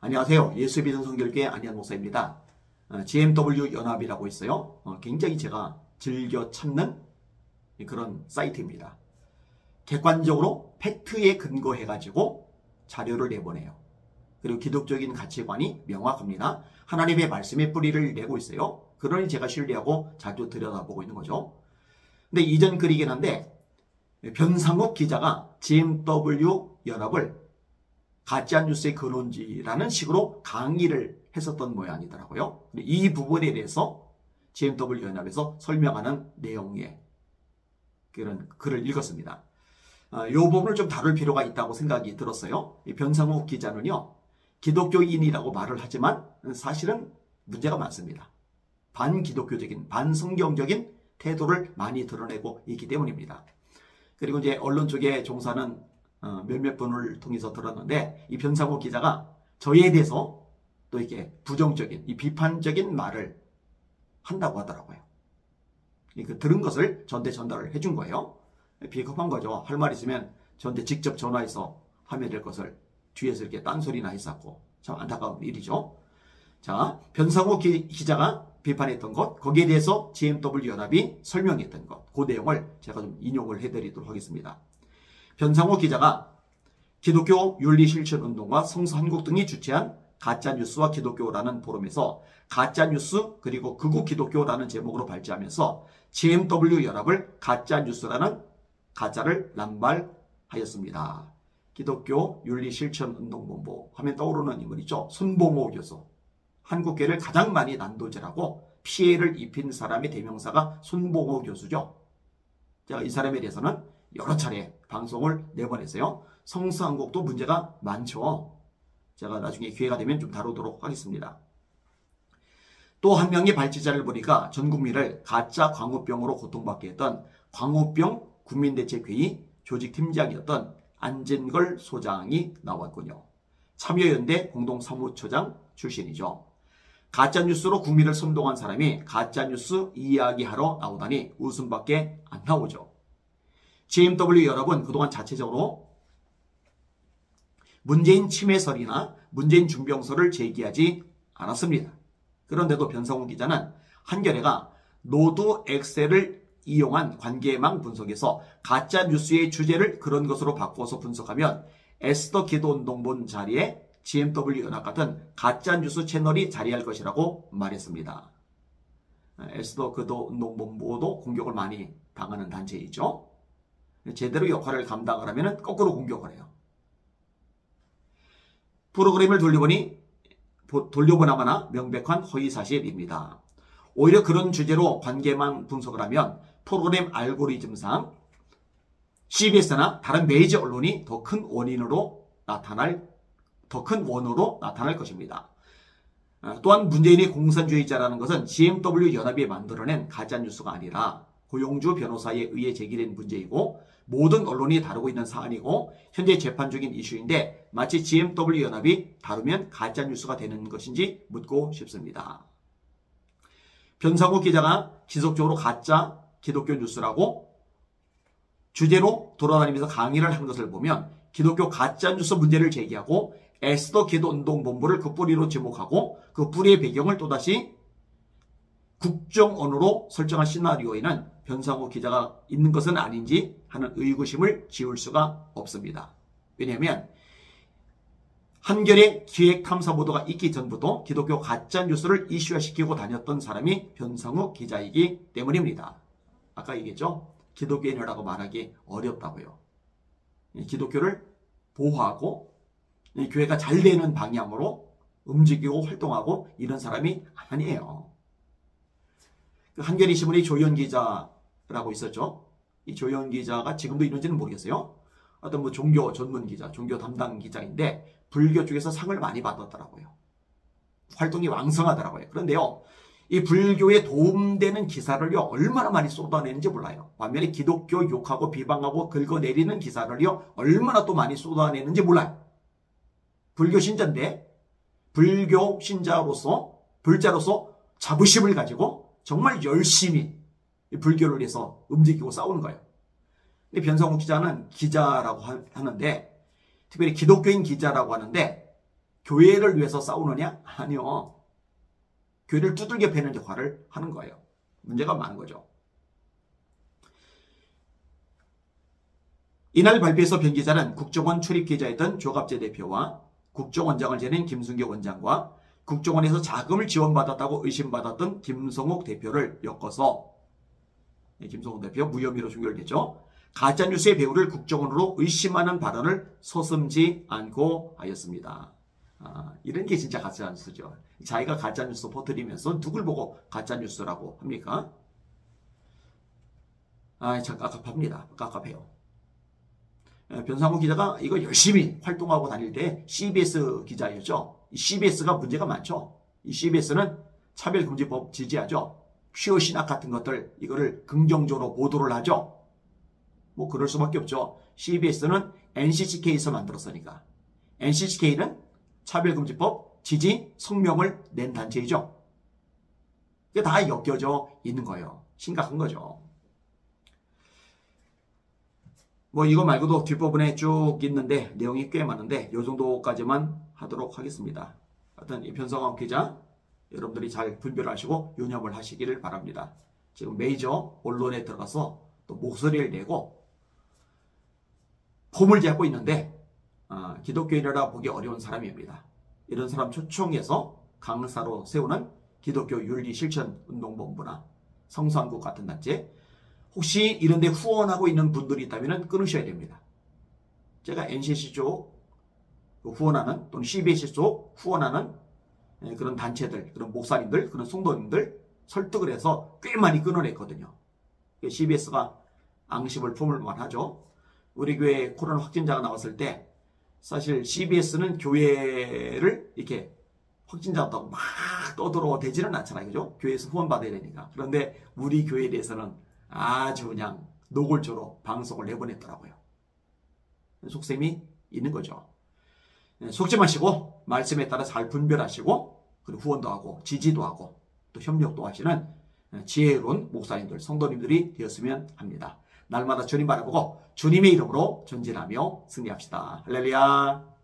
안녕하세요. 예수 믿는 성결교회 안희한 목사입니다. GMW 연합이라고 있어요. 굉장히 제가 즐겨 찾는 그런 사이트입니다. 객관적으로 팩트에 근거해가지고 자료를 내보내요. 그리고 기독적인 가치관이 명확합니다. 하나님의 말씀의 뿌리를 내고 있어요. 그러니 제가 신뢰하고 자주 들여다보고 있는 거죠. 근데 이전 글이긴 한데 변상욱 기자가 GMW 연합을 가짜뉴스의 근원지라는 식으로 강의를 했었던 모양이더라고요. 이 부분에 대해서 GMW 연합에서 설명하는 내용의 그런 글을 읽었습니다. 이 부분을 좀 다룰 필요가 있다고 생각이 들었어요. 변상욱 기자는요, 기독교인이라고 말을 하지만 사실은 문제가 많습니다. 반기독교적인, 반성경적인 태도를 많이 드러내고 있기 때문입니다. 그리고 이제 언론 쪽에 종사는 몇몇 분을 통해서 들었는데, 이 변상욱 기자가 저희에 대해서 또 이렇게 부정적인, 이 비판적인 말을 한다고 하더라고요. 그 들은 것을 저한테 전달을 해준 거예요. 비겁한 거죠. 할 말 있으면 저한테 직접 전화해서 하면 될 것을 뒤에서 이렇게 딴소리나 했었고, 참 안타까운 일이죠. 자, 변상욱 기자가 비판했던 것, 거기에 대해서 GMW 연합이 설명했던 것, 그 내용을 제가 좀 인용을 해드리도록 하겠습니다. 변상욱 기자가 기독교 윤리실천운동과 성서한국 등이 주최한 가짜뉴스와 기독교라는 포럼에서 가짜뉴스 그리고 극우 기독교라는 제목으로 발제하면서 GMW 연합을 가짜뉴스라는 가짜를 남발하였습니다. 기독교 윤리실천운동본부 하면 떠오르는 인물이죠. 손봉호 교수. 한국교회를 가장 많이 난도질하고 피해를 입힌 사람의 대명사가 손봉호 교수죠. 제가 이 사람에 대해서는 여러 차례 방송을 내보냈어요. 성서한국도 문제가 많죠. 제가 나중에 기회가 되면 좀 다루도록 하겠습니다. 또 한 명의 발제자를 보니까 전 국민을 가짜 광우병으로 고통받게 했던 광우병 국민대책회의 조직팀장이었던 안진걸 소장이 나왔군요. 참여연대 공동사무처장 출신이죠. 가짜뉴스로 국민을 선동한 사람이 가짜뉴스 이야기하러 나오다니 웃음밖에 안 나오죠. GMW 연합은 그동안 자체적으로 문재인 침해설이나 문재인 중병설을 제기하지 않았습니다. 그런데도 변상욱 기자는 한겨레가 노드 엑셀을 이용한 관계망 분석에서 가짜뉴스의 주제를 그런 것으로 바꿔서 분석하면 에스더 기도운동본 자리에 GMW 연합 같은 가짜뉴스 채널이 자리할 것이라고 말했습니다. 에스더 기도운동본부도 공격을 많이 당하는 단체이죠. 제대로 역할을 감당을 하면 거꾸로 공격을 해요. 프로그램을 돌려보나마나 명백한 허위사실입니다. 오히려 그런 주제로 관계망 분석을 하면 프로그램 알고리즘상 CBS나 다른 메이저 언론이 더 큰 원으로 나타날 것입니다. 또한 문재인이 공산주의자라는 것은 GMW 연합이 만들어낸 가짜뉴스가 아니라 고용주 변호사에 의해 제기된 문제이고 모든 언론이 다루고 있는 사안이고 현재 재판 중인 이슈인데 마치 GMW 연합이 다루면 가짜뉴스가 되는 것인지 묻고 싶습니다. 변상욱 기자가 지속적으로 가짜 기독교 뉴스라고 주제로 돌아다니면서 강의를 한 것을 보면 기독교 가짜뉴스 문제를 제기하고 에스더 기도운동본부를 그 뿌리로 지목하고 그 뿌리의 배경을 또다시 국정원으로 설정한 시나리오에는 변상욱 기자가 있는 것은 아닌지 하는 의구심을 지울 수가 없습니다. 왜냐하면 한겨레 기획탐사보도가 있기 전부터 기독교 가짜뉴스를 이슈화시키고 다녔던 사람이 변상욱 기자이기 때문입니다. 아까 얘기했죠? 기독교인이라고 말하기 어렵다고요. 기독교를 보호하고 교회가 잘 되는 방향으로 움직이고 활동하고 이런 사람이 아니에요. 한겨레 신문의 조현 기자라고 있었죠. 이 조현 기자가 지금도 있는지는 모르겠어요. 어떤 종교 전문 기자, 종교 담당 기자인데 불교 쪽에서 상을 많이 받았더라고요. 활동이 왕성하더라고요. 그런데요, 이 불교에 도움되는 기사를요 얼마나 많이 쏟아내는지 몰라요. 반면에 기독교 욕하고 비방하고 긁어내리는 기사를요 얼마나 또 많이 쏟아내는지 몰라요. 불교 신자인데 불교 신자로서 불자로서 자부심을 가지고 정말 열심히 불교를 위해서 움직이고 싸우는 거예요. 근데 변상욱 기자는 기자라고 하는데 특별히 기독교인 기자라고 하는데 교회를 위해서 싸우느냐? 아니요. 교회를 두들겨 패는 역할을 하는 거예요. 문제가 많은 거죠. 이날 발표에서 변 기자는 국정원 출입기자였던 조갑재 대표와 국정원장을 지낸 김순교 원장과 국정원에서 자금을 지원받았다고 의심받았던 김성욱 대표를 엮어서, 김성욱 대표 무혐의로 종결됐죠. 가짜뉴스의 배후를 국정원으로 의심하는 발언을 서슴지 않고 하였습니다. 이런 게 진짜 가짜뉴스죠. 자기가 가짜뉴스 퍼뜨리면서 누굴 보고 가짜뉴스라고 합니까? 참 깝깝해요. 변상욱 기자가 이거 열심히 활동하고 다닐 때 CBS 기자였죠. 이 CBS가 문제가 많죠. 이 CBS는 차별금지법 지지하죠. 퀴어 신학 같은 것들 이거를 긍정적으로 보도를 하죠. 뭐 그럴 수밖에 없죠. CBS는 NCCK에서 만들었으니까. NCCK는 차별금지법 지지 성명을 낸 단체이죠. 이게 다 엮여져 있는 거예요. 심각한 거죠. 뭐 이거 말고도 뒷부분에 쭉 있는데 내용이 꽤 많은데 이 정도까지만 하도록 하겠습니다. 하여튼 이 변성환 기자 여러분들이 잘 분별하시고 유념을 하시기를 바랍니다. 지금 메이저 언론에 들어가서 또 목소리를 내고 폼을 잡고 있는데 기독교인이라 보기 어려운 사람입니다. 이런 사람 초청해서 강사로 세우는 기독교 윤리실천운동본부나 성수한국 같은 단체 혹시 이런 데 후원하고 있는 분들이 있다면 끊으셔야 됩니다. 제가 NCC 쪽 후원하는 또는 CBS 쪽 후원하는 그런 단체들, 그런 목사님들, 그런 성도님들 설득을 해서 꽤 많이 끊어냈거든요. CBS가 앙심을 품을 만하죠. 우리 교회 코로나 확진자가 나왔을 때 사실 CBS는 교회를 이렇게 확진자 없다고 막 떠들어대지는 않잖아요. 그죠? 교회에서 후원받아야 되니까. 그런데 우리 교회에 대해서는 아주 그냥 노골적으로 방송을 내보냈더라고요. 속셈이 있는 거죠. 속지 마시고 말씀에 따라 잘 분별하시고 그리고 후원도 하고 지지도 하고 또 협력도 하시는 지혜로운 목사님들, 성도님들이 되었으면 합니다. 날마다 주님 바라보고 주님의 이름으로 전진하며 승리합시다. 할렐루야.